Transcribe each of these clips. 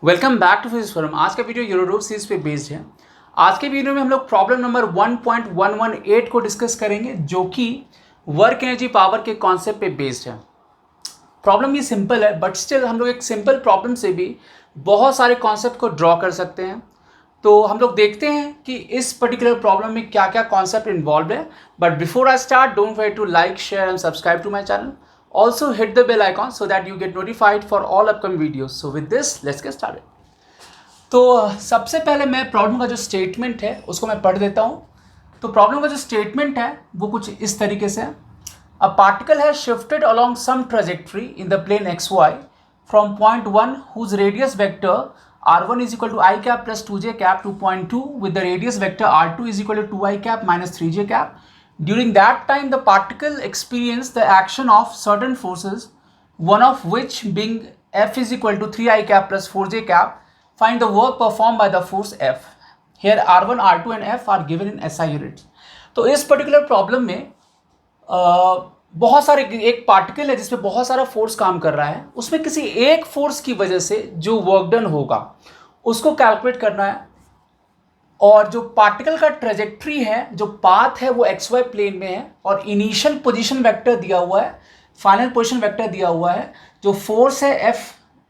Welcome back to physics forum. आज का video यूरोडोप सीरीज पे बेस्ड है। आज के वीडियो में हम लोग प्रॉब्लम नंबर 1.118 को डिस्कस करेंगे, जो कि वर्क एनर्जी पावर के कॉन्सेप्ट पे बेस्ड है। प्रॉब्लम ये सिंपल है, बट स्टिल हम लोग एक सिंपल प्रॉब्लम से भी बहुत सारे कॉन्सेप्ट को ड्रॉ कर सकते हैं। तो हम लोग देखते हैं कि इस पर्टिकुलर प्रॉब्लम में क्या क्या कॉन्सेप्ट इन्वॉल्व है। But before I start, don't forget to like, share and subscribe to my channel. Also hit the bell icon so that you get notified for all upcoming videos. So with this, let's get started. तो सबसे पहले मैं problem का जो statement है उसको मैं पढ़ देता हूँ। तो प्रॉब्लम का जो स्टेटमेंट है वो कुछ इस तरीके से है। A particle has shifted along some trajectory in the plane x y from point 1 whose radius vector r1 is equal to I cap plus 2j cap to point 2 with the radius vector r2 is equal to 2I cap minus 3j cap. During that time, the particle experienced the action of certain forces, one of which being F is equal to 3I cap plus 4J cap. Find the work performed by the force F. Here R1, R2 and F are given in SI units. तो इस particular problem में बहुत सारे एक particle है जिसपे बहुत सारा फोर्स काम कर रहा है। उसमें किसी एक फोर्स की वजह से जो वर्क डन होगा उसको कैलकुलेट करना है। और जो पार्टिकल का ट्रेजेक्ट्री है, जो पाथ है, वो एक्स वाई प्लेन में है और इनिशियल पोजीशन वेक्टर दिया हुआ है, फाइनल पोजीशन वेक्टर दिया हुआ है, जो फोर्स है एफ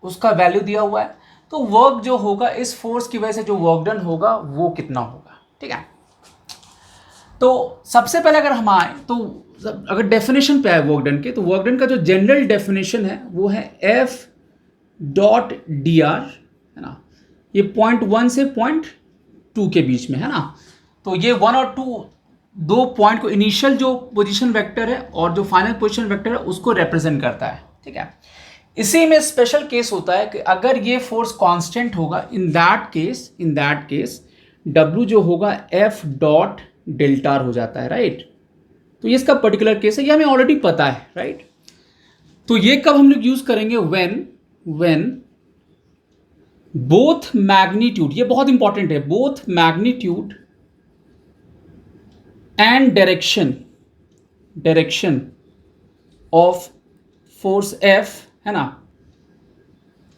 उसका वैल्यू दिया हुआ है। तो वर्क जो होगा इस फोर्स की वजह से जो वर्क डन होगा वो कितना होगा, ठीक है। तो सबसे पहले अगर हम आए तो अगर डेफिनेशन पे आए वर्क डन के, तो वर्क डन का जो जनरल डेफिनेशन है वो है एफ डॉट डी आर, है ना। ये पॉइंट 1 से पॉइंट 2 के बीच में है ना। तो ये 1 और 2 दो पॉइंट को इनिशियल जो पोजीशन वेक्टर है और जो फाइनल पोजीशन वेक्टर है उसको रिप्रेजेंट करता है, ठीक है। इसी में स्पेशल केस होता है कि अगर ये फोर्स कांस्टेंट होगा, इन दैट केस W जो होगा F डॉट डेल्टा हो जाता है, राइट। तो ये इसका पर्टिकुलर केस है, ये हमें ऑलरेडी पता है, राइट। तो ये कब हम लोग यूज करेंगे, व्हेन बोथ मैग्नीट्यूड, ये बहुत इंपॉर्टेंट है, both magnitude and direction of force F, है ना,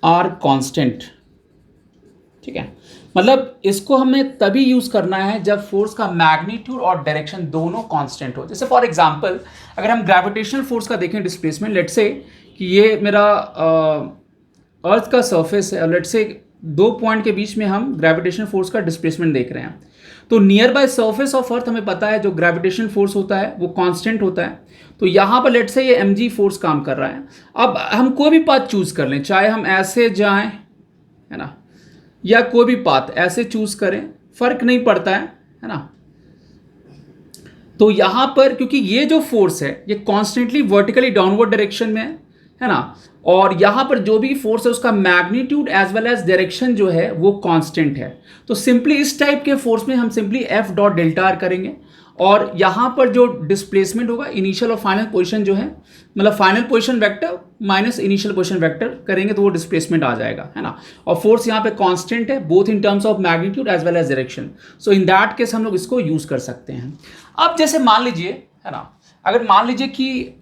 आर कांस्टेंट, ठीक है। मतलब इसको हमें तभी यूज करना है जब फोर्स का मैग्नीट्यूड और डायरेक्शन दोनों कांस्टेंट हो। जैसे फॉर एग्जांपल अगर हम ग्रेविटेशनल फोर्स का देखें डिस्प्लेसमेंट, लेट्स से कि ये मेरा अर्थ का सरफेस है, लेट्स से 2 पॉइंट के बीच में हम ग्रेविटेशनल फोर्स का डिस्प्लेसमेंट देख रहे हैं। तो near by surface of earth हमें पता है जो ग्रेविटेशनल फोर्स होता है वो कांस्टेंट होता है। तो यहाँ पर लेट्स से ये mg फोर्स काम कर रहा है। अब हम कोई भी पाथ चूज कर लें, चाहे हम ऐसे जाएं, है ना, या कोई भी पाथ ऐसे चूज करें, फर्क नहीं पड़ता है ना। तो यहाँ पर क्योंकि ये जो फोर्स है ये कॉन्स्टेंटली वर्टिकली डाउनवर्ड डायरेक्शन में है ना, और यहाँ पर जो भी फोर्स है उसका magnitude as well as direction जो है वो कांस्टेंट है। तो सिंपली इस टाइप के फोर्स में हम simply F dot delta are करेंगे और यहाँ पर जो डिस्प्लेसमेंट होगा इनिशियल और फाइनल पोजीशन जो है, मतलब final position vector minus initial position vector करेंगे तो वो डिस्प्लेसमेंट आ जाएगा, है ना। और फोर्स यहाँ पे कांस्टेंट है both in terms of magnitude as well as direction. So in that case हम लोग इसको यूज कर सकते हैं। अब जैसे मान लीजिए, है ना, अगर मान लीजिए कि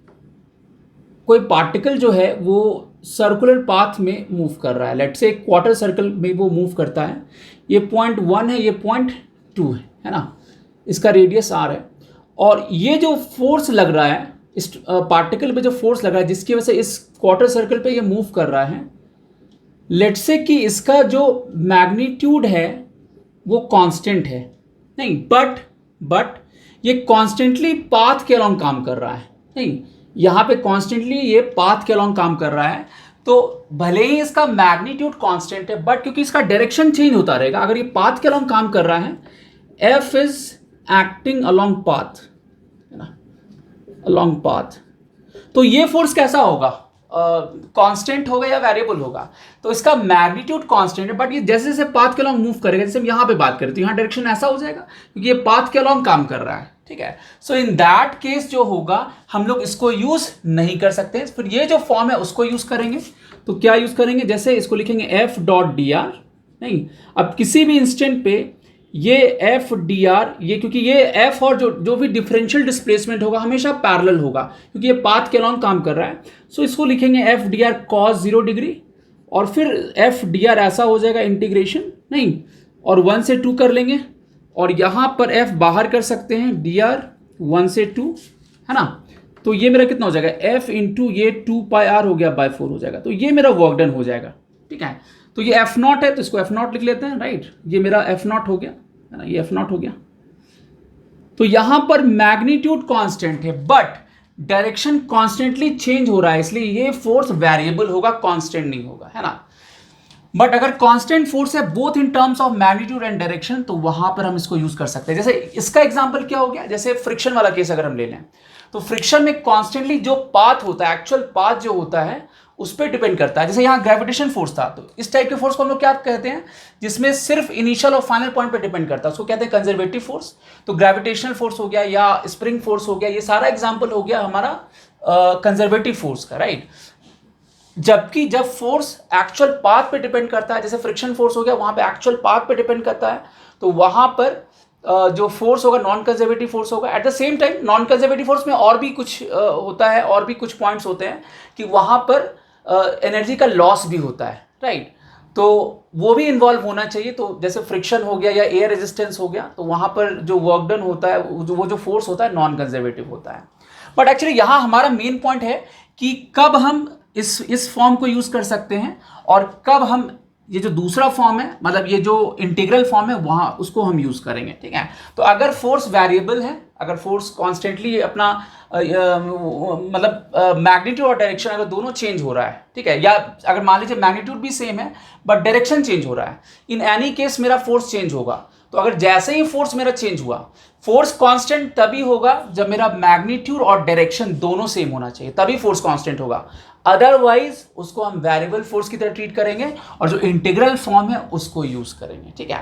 कोई पार्टिकल जो है वो सर्कुलर पाथ में मूव कर रहा है, लेट्स से क्वार्टर सर्कल में वो मूव करता है। ये पॉइंट 1 है, ये पॉइंट 2 है ना, इसका रेडियस r है। और ये जो फोर्स लग रहा है इस पार्टिकल पे, जो फोर्स लग रहा है जिसकी वजह से इस क्वार्टर सर्कल पे ये मूव कर रहा है, लेट्स से कि इसका जो मैग्नीट्यूड है वो कांस्टेंट है नहीं, बट ये कॉन्स्टेंटली पाथ के अलॉन्ग काम कर रहा है, नहीं, यहाँ पे कॉन्स्टेंटली ये पाथ के अलॉन्ग काम कर रहा है। तो भले ही इसका मैग्नीट्यूड कांस्टेंट है, बट क्योंकि इसका डायरेक्शन चेंज होता रहेगा, अगर ये पाथ के अलॉन्ग काम कर रहा है, F is acting along path, है ना, अलॉन्ग पाथ। तो ये फोर्स कैसा होगा, कांस्टेंट होगा या वेरिएबल होगा। तो इसका मैग्नीट्यूड कांस्टेंट है, बट ये जैसे जैसे पाथ के अलॉन्ग मूव करेगा, जैसे हम यहाँ पे बात करें तो यहाँ डायरेक्शन ऐसा हो जाएगा क्योंकि ये पाथ के अलॉन्ग काम कर रहा है, ठीक है। सो इन दैट केस जो होगा हम लोग इसको यूज नहीं कर सकते, फिर ये जो फॉर्म है उसको यूज करेंगे। तो क्या यूज करेंगे, जैसे इसको लिखेंगे एफ डॉट डी आर, नहीं, अब किसी भी इंस्टेंट पे ये एफ डी आर, ये क्योंकि ये एफ और जो भी डिफरेंशियल डिस्प्लेसमेंट होगा हमेशा पैरेलल होगा क्योंकि ये पाथ के अलॉन्ग काम कर रहा है। सो इसको लिखेंगे F D R cos 0 degree और फिर एफ डी आर ऐसा हो जाएगा इंटीग्रेशन, नहीं, और 1 से 2 कर लेंगे, और यहाँ पर एफ बाहर कर सकते हैं डी आर 1 से 2, है ना। तो ये मेरा कितना हो जाएगा, एफ इंटू ये 2 पाई आर हो गया बाय 4 हो जाएगा। तो ये मेरा वर्क डन हो जाएगा, ठीक है। तो ये एफ नॉट है तो इसको एफ नॉट लिख लेते हैं, राइट। ये मेरा एफ नॉट हो गया, है ना, ये एफ नॉट हो गया। तो यहां पर मैग्नीट्यूड कांस्टेंट है बट डायरेक्शन कॉन्स्टेंटली चेंज हो रहा है, इसलिए ये फोर्स वेरिएबल होगा, कांस्टेंट नहीं होगा, है ना। बट अगर कांस्टेंट फोर्स है both in terms of magnitude and direction, तो वहां पर हम इसको यूज कर सकते हैं। जैसे इसका एग्जांपल क्या हो गया, जैसे फ्रिक्शन वाला केस अगर हम ले लें, तो फ्रिक्शन में कॉन्स्टेंटली जो पाथ होता है, एक्चुअल पाथ जो होता है उस पर डिपेंड करता है। जैसे यहाँ ग्रेविटेशन फोर्स था, तो इस टाइप के फोर्स को हम लोग क्या कहते हैं, जिसमें सिर्फ इनिशियल और फाइनल पॉइंट पे डिपेंड करता है, उसको कहते हैं कंजर्वेटिव फोर्स। तो ग्रेविटेशनल फोर्स हो गया या स्प्रिंग फोर्स हो गया, ये सारा एग्जाम्पल हो गया हमारा कंजर्वेटिव फोर्स का, राइट। जबकि जब फोर्स एक्चुअल पाथ पे डिपेंड करता है, जैसे फ्रिक्शन फोर्स हो गया, वहां पे एक्चुअल पाथ पे डिपेंड करता है, तो वहां पर जो फोर्स होगा नॉन कंजर्वेटिव फोर्स होगा। At the same time non conservative force में और भी कुछ होता है, और भी कुछ पॉइंट्स होते हैं कि वहां पर एनर्जी का लॉस भी होता है, राइट। तो वो भी इन्वॉल्व होना चाहिए। तो जैसे फ्रिक्शन हो गया या एयर रेजिस्टेंस हो गया, तो वहां पर जो वर्क डन होता है, वो जो फोर्स होता है नॉन कंजर्वेटिव होता है। बट एक्चुअली यहाँ हमारा मेन पॉइंट है कि कब हम इस फॉर्म को यूज कर सकते हैं और कब हम ये जो दूसरा फॉर्म है, मतलब ये जो इंटीग्रल फॉर्म है, वहां उसको हम यूज करेंगे, ठीक है। तो अगर फोर्स वेरिएबल है, अगर फोर्स कॉन्स्टेंटली अपना मतलब मैग्नीट्यूड और डायरेक्शन अगर दोनों चेंज हो रहा है, ठीक है, या अगर मान लीजिए मैग्नीट्यूड भी सेम है बट डायरेक्शन चेंज हो रहा है, इन एनी केस मेरा फोर्स चेंज होगा। तो अगर जैसे ही फोर्स मेरा चेंज हुआ, फोर्स कांस्टेंट तभी होगा जब मेरा मैग्नीट्यूड और डायरेक्शन दोनों सेम होना चाहिए, तभी फोर्स कांस्टेंट होगा। अदरवाइज उसको हम वेरिएबल फोर्स की तरह ट्रीट करेंगे और जो इंटीग्रल फॉर्म है उसको यूज करेंगे, ठीक है।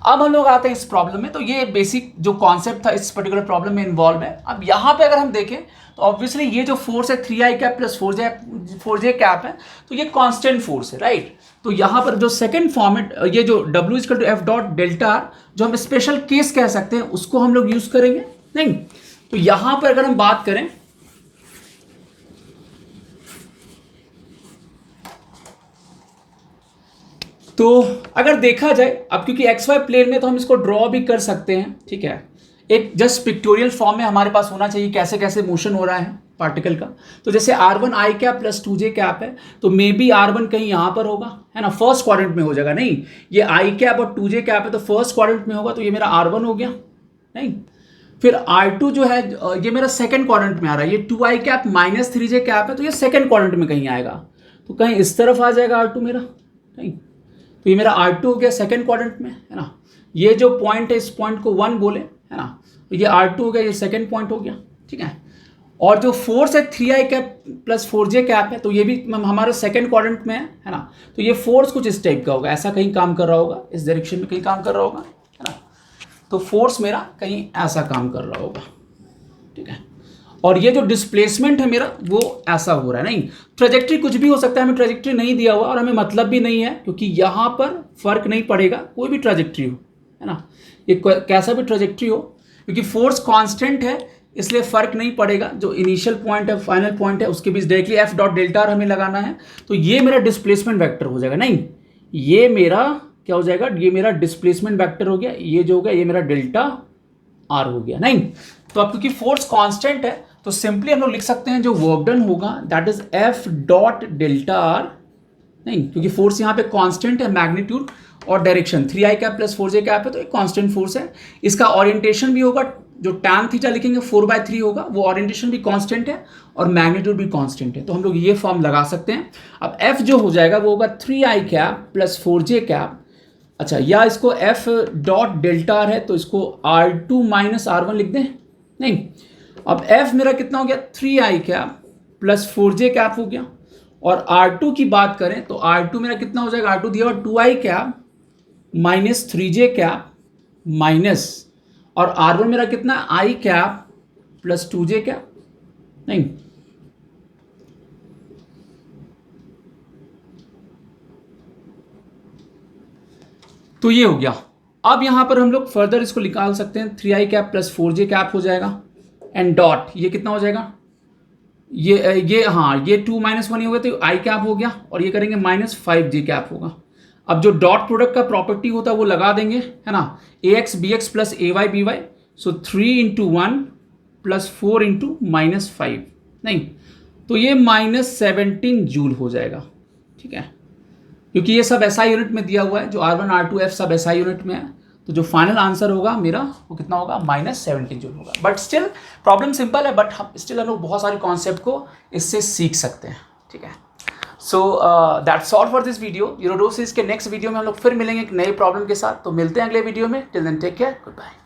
अब हम लोग आते हैं इस प्रॉब्लम में। तो ये बेसिक जो कॉन्सेप्ट था इस पर्टिकुलर प्रॉब्लम में इन्वॉल्व है। अब यहाँ पे अगर हम देखें तो ऑब्वियसली ये जो फोर्स है 3i cap plus 4j cap है, तो ये कांस्टेंट फोर्स है, राइट। तो यहाँ पर जो सेकंड फॉर्म है, ये जो W equal to f dot delta r, जो हम स्पेशल केस कह सकते हैं, उसको हम लोग यूज करेंगे, नहीं। तो यहाँ पर अगर हम बात करें, तो अगर देखा जाए, अब क्योंकि XY प्लेन में तो हम इसको ड्रॉ भी कर सकते हैं, ठीक है। एक जस्ट पिक्टोरियल फॉर्म में हमारे पास होना चाहिए कैसे कैसे मोशन हो रहा है पार्टिकल का। तो जैसे R1 i cap plus 2j cap है, तो मे बी R1 कहीं यहाँ पर होगा, है ना, फर्स्ट क्वाड्रेंट में हो जाएगा, नहीं, ये i कैप और 2j कैप है तो फर्स्ट क्वाड्रेंट में होगा, तो ये मेरा R1 हो गया, नहीं। फिर R2 जो है ये मेरा सेकंड क्वाड्रेंट में आ रहा है, ये 2i cap minus 3j cap है, तो ये सेकंड क्वाड्रेंट में कहीं आएगा, तो कहीं इस तरफ आ जाएगा R2 मेरा, नहीं। तो ये मेरा R2 हो गया सेकंड क्वाड्रेंट में, है ना। ये जो पॉइंट है इस पॉइंट को 1 बोले, है ना, तो ये R2 हो गया, ये सेकंड पॉइंट हो गया, ठीक है। और जो फोर्स है 3i cap plus 4j cap है, तो ये भी हमारे सेकंड क्वाड्रेंट में है ना। तो ये फोर्स कुछ इस टाइप का होगा, ऐसा कहीं काम कर रहा होगा, इस डायरेक्शन में कहीं काम कर रहा होगा, है ना। तो फोर्स मेरा कहीं ऐसा काम कर रहा होगा, ठीक है। और ये जो डिस्प्लेसमेंट है मेरा वो ऐसा हो रहा है, नहीं। ट्रेजेक्ट्री कुछ भी हो सकता है, हमें ट्रेजेक्ट्री नहीं दिया हुआ और हमें मतलब भी नहीं है, क्योंकि यहाँ पर फर्क नहीं पड़ेगा, कोई भी ट्रेजेक्ट्री हो, है ना, ये कैसा भी ट्रेजेक्ट्री हो, क्योंकि फोर्स कांस्टेंट है, इसलिए फर्क नहीं पड़ेगा। जो इनिशियल पॉइंट है, फाइनल पॉइंट है, उसके बीच directly F dot delta R हमें लगाना है, तो ये मेरा डिस्प्लेसमेंट वेक्टर हो जाएगा, नहीं, ये मेरा क्या हो जाएगा, ये मेरा डिस्प्लेसमेंट वेक्टर हो गया, ये जो हो गया ये मेरा डेल्टा आर हो गया, नहीं। तो अब क्योंकि फोर्स कांस्टेंट है, तो सिंपली हम लोग लिख सकते हैं जो वर्क डन होगा that is F dot delta are, नहीं, क्योंकि फोर्स यहाँ पे कांस्टेंट है, मैग्नीट्यूड और direction 3i cap plus 4j cap है, तो एक कांस्टेंट फोर्स है। इसका ओरिएंटेशन भी होगा, जो tan थीटा लिखेंगे 4/3 होगा, वो ओरिएंटेशन भी कांस्टेंट है और मैग्नीट्यूड भी कांस्टेंट है, तो हम लोग ये फॉर्म लगा सकते हैं। अब f जो हो जाएगा वो होगा 3i cap plus 4j cap, अच्छा, या इसको f डॉट डेल्टा आर है तो इसको R2 माइनस R1 लिख दें, नहीं। अब f मेरा कितना हो गया 3i cap plus 4j cap हो गया, और R2 की बात करें तो R2 मेरा कितना हो जाएगा, R2 दिया हुआ 2i cap minus 3j cap minus, और R1 मेरा कितना i cap plus 2j cap, नहीं। तो ये हो गया। अब यहां पर हम लोग फर्दर इसको निकाल सकते हैं, 3i cap plus 4j cap हो जाएगा, एंड डॉट ये कितना हो जाएगा ये हाँ, ये 2 माइनस 1 हो गया तो आई कैप हो गया, और ये करेंगे -5 जे कैप होगा। अब जो डॉट प्रोडक्ट का प्रॉपर्टी होता है वो लगा देंगे, है ना, ए एक्स बी एक्स प्लस ए वाई बी वाई, सो 3 इंटू 1 प्लस 4 इंटू -5, नहीं तो ये -17 जूल हो जाएगा, ठीक है, क्योंकि ये सब एसआई यूनिट में दिया हुआ है, जो R1 R2 F सब एसआई यूनिट में है, तो जो फाइनल आंसर होगा मेरा वो कितना होगा, -17 जूल होगा। बट स्टिल प्रॉब्लम सिंपल है, बट हम स्टिल हम लोग बहुत सारे कॉन्सेप्ट को इससे सीख सकते हैं, ठीक है। So that's all for this video. यूरोडोसिस के नेक्स्ट वीडियो में हम लोग फिर मिलेंगे एक नए प्रॉब्लम के साथ, तो मिलते हैं अगले वीडियो में। Till then take care, good bye.